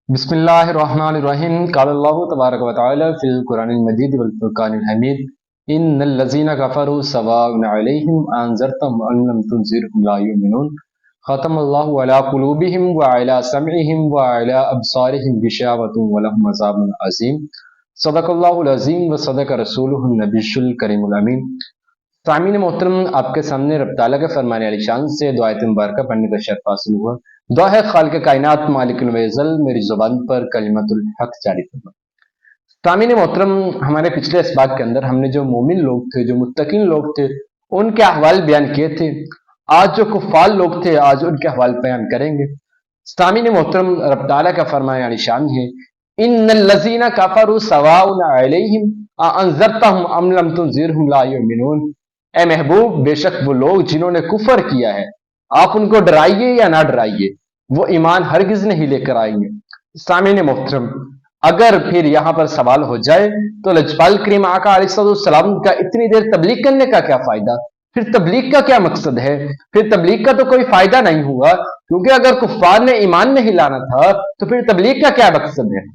बिस्मिल्लाहिर्रहमानिर्रहीम क़ाल अल्लाहु तबारक व तआला फ़िल क़ुरानिल मजीद वल फ़ुरक़ानिल हमीद इन्नल लज़ीना कफ़रू सवाउन अलैहिम अनज़रतहुम अम लम तुनज़िरहुम ला युमिनून ख़तमल्लाहु अला क़ुलूबिहिम व अला समइहिम व अला अबसारिहिम गिशावतुन व लहुम अज़ाबुन अज़ीम सदक़ल्लाहुल अज़ीम व सदक़ रसूलुहुन नबियुल करीमुल अमीन। सामीन मोहतरम, आपके सामने रब ताला के फरमाने वाली शान से दुआ मुबारक पढ़ने का शर्फ हासिल हुआ। दुआ है खालिक कायनात मालिकुल वज़ल मेरी जुबान पर कलिमतुल हक जारी फरमा। सामीन मोहतरम, हमारे पिछले इसबाक के अंदर हमने जो मोमिन लोग थे, जो मुत्तकीन लोग थे, उनके अहवाल बयान किए थे। आज जो कुफ़ार लोग थे, आज उनके अहवाल बयान करेंगे। सामीन मोहतरम, रब ताला का फरमाने वाली शान है इन्नल लज़ीना कफ़रू सवाउन अलैहिम अअनज़रतहुम अम लम तुनज़िरहुम ला युमिनून। ए महबूब, बेशक वो लोग जिन्होंने कुफर किया है, आप उनको डराइए या ना डराइए, वो ईमान हरगिज नहीं लेकर आएंगे। सामीन मोहतरम, अगर फिर यहां पर सवाल हो जाए तो लजपाल करीम आका अलैहिस्सलाम का इतनी देर तबलीग करने का क्या फायदा? फिर तबलीग का क्या मकसद है? फिर तबलीग का तो कोई फायदा नहीं हुआ, क्योंकि अगर कुफ्फार ने ईमान नहीं लाना था तो फिर तबलीग का क्या मकसद है?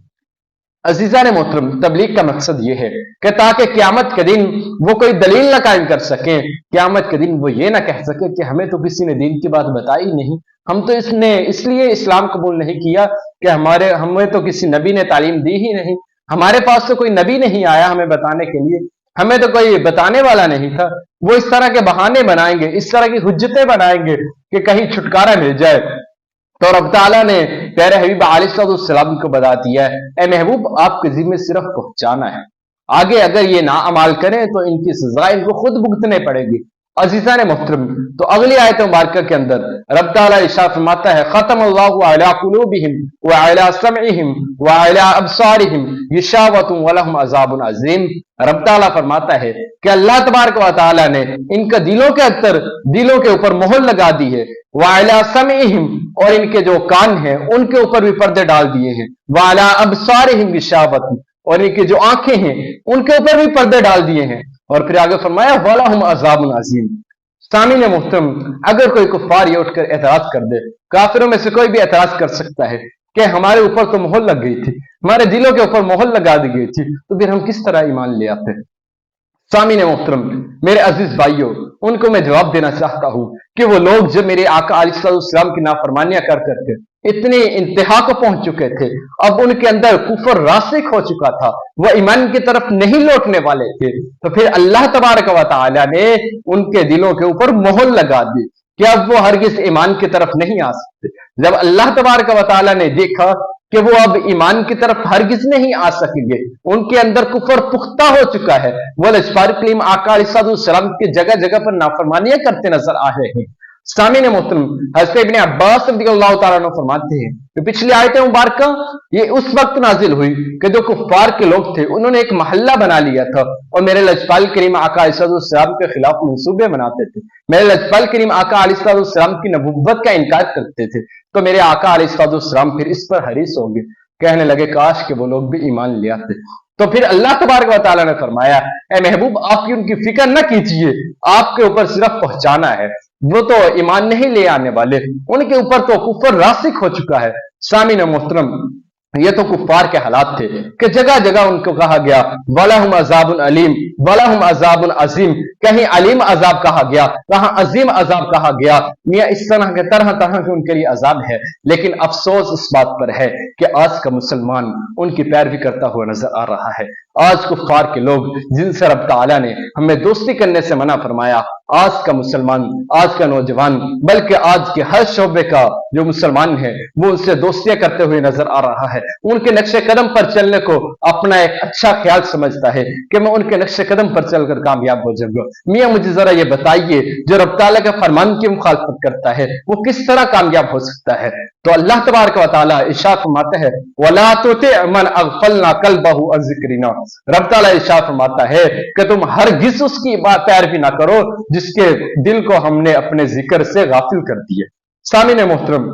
अजीज़ान मोहतरम, तबलीग का मकसद यह है कि ताकि क़यामत के दिन वो कोई दलील ना कायम कर सके, क़यामत के दिन वो ये ना कह सके कि हमें तो किसी ने दीन की बात बताई नहीं, हम तो इसलिए इस्लाम कबूल नहीं किया कि हमें तो किसी नबी ने तालीम दी ही नहीं, हमारे पास तो कोई नबी नहीं आया हमें बताने के लिए, हमें तो कोई बताने वाला नहीं था। वो इस तरह के बहाने बनाएंगे, इस तरह की हुज्जतें बनाएंगे कि कहीं छुटकारा मिल जाए। तो रब ताला ने प्यारे हबीब अलैहिस्सलाम को बता दिया है, ए महबूब, आपके ज़िम्मे सिर्फ पहुंचाना है, आगे अगर ये ना अमाल करें तो इनकी सजा इनको खुद भुगतने पड़ेगी। अज़ीज़ान मोहतरम, तो अगली आयत मुबारक के अंदर रब ताला इरशाद फरमाता है ख़तमल्लाहु अला क़ुलूबिहिम व अला समइहिम व अला अबसारिहिम गिशावतुन व लहुम अज़ाबुन अज़ीम। रब ताला फरमाता है कि अल्लाह तबारक व तआला ने इनका दिलों के ऊपर मोहर लगा दी है, व अला समइहिम, और इनके जो कान हैं उनके ऊपर भी पर्दे डाल दिए हैं, व अला अबसारिहिम गिशावतुन, और इनकी जो आंखें हैं उनके ऊपर भी पर्दे डाल दिए हैं। और फिर आगे फरमाया वलहुम अज़ाबुन अज़ीम। सामीन मोहतरम, अगर कोई कुफ्फार ये उठकर एतराज कर दे, काफिरों में से कोई भी एतराज कर सकता है कि हमारे ऊपर तो मोहर लग गई थी, हमारे दिलों के ऊपर मोहर लगा दी गई थी, तो फिर हम किस तरह ईमान ले आते? सामीन मोहतरम, मेरे अजीज भाइयों, उनको मैं जवाब देना चाहता हूं कि वो लोग जब मेरे आका अलैहिस्सलाम की नाफरमानियां कर करके इतने इंतहा को पहुंच चुके थे, अब उनके अंदर कुफर रासिक हो चुका था, वह ईमान की तरफ नहीं लौटने वाले थे, तो फिर अल्लाह तबारक व तआला ने उनके दिलों के ऊपर मोहर लगा दी कि अब वो हरगिज ईमान की तरफ नहीं आ सकते। जब अल्लाह तबारक व तआला ने देखा कि वो अब ईमान की तरफ हरगिज नहीं आ सकेंगे, उनके अंदर कुफर पुख्ता हो चुका है, वो लजपाल करीम आका अलैहिस्सलाम की जगह जगह पर नाफरमानियां करते नजर आ रहे हैं। सामीन मोहतरम, हज़रत इब्ने अब्बास रज़ियल्लाहु तआला अन्हु फरमाते हैं कि पिछली आयत मुबारक ये उस वक्त नाजिल हुई कि जो कुफ्फार के लोग थे उन्होंने एक महल्ला बना लिया था और मेरे लजपाल करीम आका अलैहिस्सलाम के खिलाफ मंसूबे बनाते थे, मेरे लजपाल करीम आका अलैहिस्सलाम की नबुव्वत का इनकार करते थे। तो मेरे आका अलैहिस्सलाम फिर इस पर हरीस होंगे, कहने लगे काश के वो लोग भी ईमान ले आते। तो फिर अल्लाह तबारक व तआला ने फरमाया, ए महबूब, आपकी उनकी फिक्र न कीजिए, आपके ऊपर सिर्फ पहुंचाना है, वो तो ईमान नहीं ले आने वाले, उनके ऊपर तो कुफर रासिक हो चुका है। सामीन मोहतरम, ये तो कुफ्फार के हालात थे कि जगह जगह उनको कहा गया वलहुम अज़ाबुन अलीम, वलहुम अज़ाबुन अज़ीम, कहीं अलीम अजाब कहा गया, कहीं अजीम अजाब कहा गया। मियां इस तरह तरह के उनके लिए अजाब है, लेकिन अफसोस इस बात पर है कि आज का मुसलमान उनकी पैरवी करता हुआ नजर आ रहा है। आज कुफ्फार के लोग जिनसे रब ताला ने हमें दोस्ती करने से मना फरमाया, आज का मुसलमान, आज का नौजवान, बल्कि आज के हर शोबे का जो मुसलमान है वो उनसे दोस्तियां करते हुए नजर आ रहा है, उनके नक्शे कदम पर चलने को अपना एक अच्छा ख्याल समझता है कि मैं उनके नक्शे कदम पर चलकर कामयाब हो जाऊंगा। मियां मुझे जरा ये बताइए, जो रब ताला के फरमान की मुखालफत करता है वो किस तरह कामयाब हो सकता है? तो अल्लाह तबारक व तआला इरशाद फरमाता है वला तुति मन अगफलना कल्बहु अन ज़िक्रिना। रब ताला इरशाद फरमाता है कि तुम हरगिज़ उसकी पैरवी ना करो जिसके दिल को हमने अपने जिक्र से गाफिल कर दिया। सामीन मोहतरम,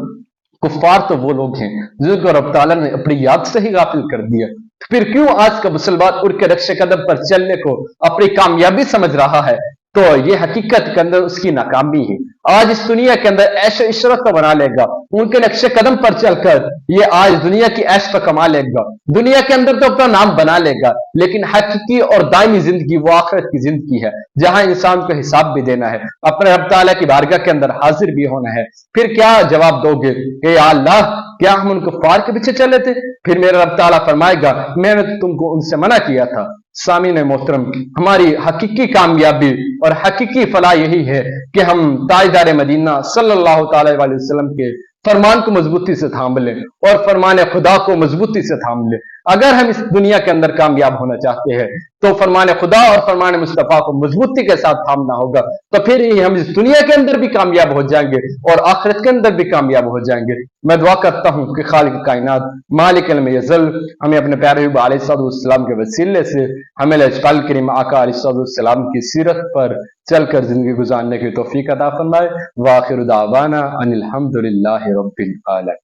कुफ्फार तो वो लोग हैं जिनको रब ताला ने अपनी याद से ही गाफिल कर दिया, फिर क्यों आज का मुसलमान उनके रक्शे कदम पर चलने को अपनी कामयाबी समझ रहा है? तो ये हकीकत के अंदर उसकी नाकामी है। आज इस दुनिया के अंदर ऐश इशरत तो बना लेगा, उनके नक्शे कदम पर चलकर ये आज दुनिया की ऐश तो कमा लेगा, दुनिया के अंदर तो अपना नाम बना लेगा, लेकिन हकीकी और दायमी जिंदगी वो आखिरत की जिंदगी है, जहां इंसान को हिसाब भी देना है, अपने रब ताला की बारगाह के अंदर हाजिर भी होना है। फिर क्या जवाब दोगे कि या अल्लाह, क्या हम उनको फार के पीछे चले थे? फिर मेरा रब ताला फरमाएगा, मैंने तुमको उनसे मना किया था। सामीन मोहतरम, हमारी हकीकी कामयाबी और हकीकी फलाह यही है कि हम ताजदार मदीना सल्लल्लाहु अलैहि वसल्लम के फरमान को मजबूती से थाम लें और फरमान खुदा को मजबूती से थाम लें। अगर हम इस दुनिया के अंदर कामयाब होना चाहते हैं तो फरमान खुदा और फरमान मुस्तफ़ा को मजबूती के साथ थामना होगा, तो फिर ही हम इस दुनिया के अंदर भी कामयाब हो जाएंगे और आखिरत के अंदर भी कामयाब हो जाएंगे। मैं दुआ करता हूं कि खालिक कायनात मालिक अल-यज़ल हमें अपने प्यारे हबीब अलैहिस्सलाम के वसीले से हमें लजपाल करीम आका अलैहिस्सलाम की सीरत पर चलकर जिंदगी गुजारने की तौफीक अता फरमाए। वाखिर दावाना अनिल हम्दुलिल्लाहि रब्बिल आलमीन।